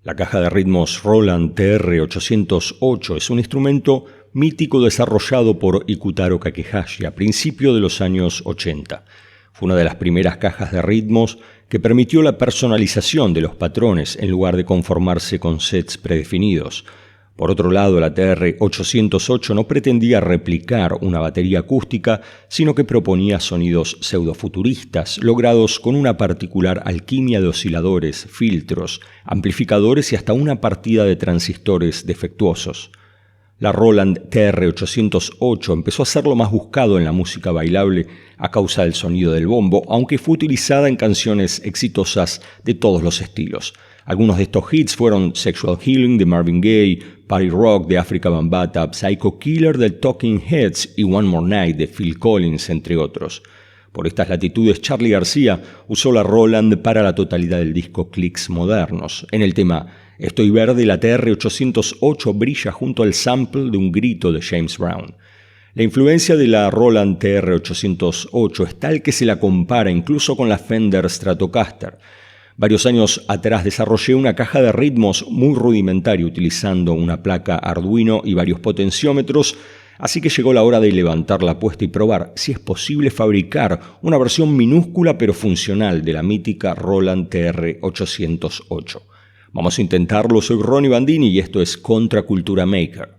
La caja de ritmos Roland TR-808 es un instrumento mítico desarrollado por Ikutaro Kakehashi a principios de los años 80. Fue una de las primeras cajas de ritmos que permitió la personalización de los patrones en lugar de conformarse con sets predefinidos. Por otro lado, la TR-808 no pretendía replicar una batería acústica, sino que proponía sonidos pseudofuturistas, logrados con una particular alquimia de osciladores, filtros, amplificadores y hasta una partida de transistores defectuosos. La Roland TR-808 empezó a ser lo más buscado en la música bailable a causa del sonido del bombo, aunque fue utilizada en canciones exitosas de todos los estilos. Algunos de estos hits fueron Sexual Healing de Marvin Gaye, Party Rock de Afrika Bambaataa, Psycho Killer de Talking Heads y One More Night de Phil Collins, entre otros. Por estas latitudes, Charly García usó la Roland para la totalidad del disco Clicks Modernos. En el tema Estoy Verde, la TR-808 brilla junto al sample de un grito de James Brown. La influencia de la Roland TR-808 es tal que se la compara incluso con la Fender Stratocaster. Varios años atrás desarrollé una caja de ritmos muy rudimentaria utilizando una placa Arduino y varios potenciómetros, así que llegó la hora de levantar la apuesta y probar si es posible fabricar una versión minúscula pero funcional de la mítica Roland TR-808. Vamos a intentarlo, soy Ronnie Bandini y esto es Contracultura Maker.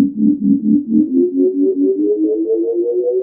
Thank you.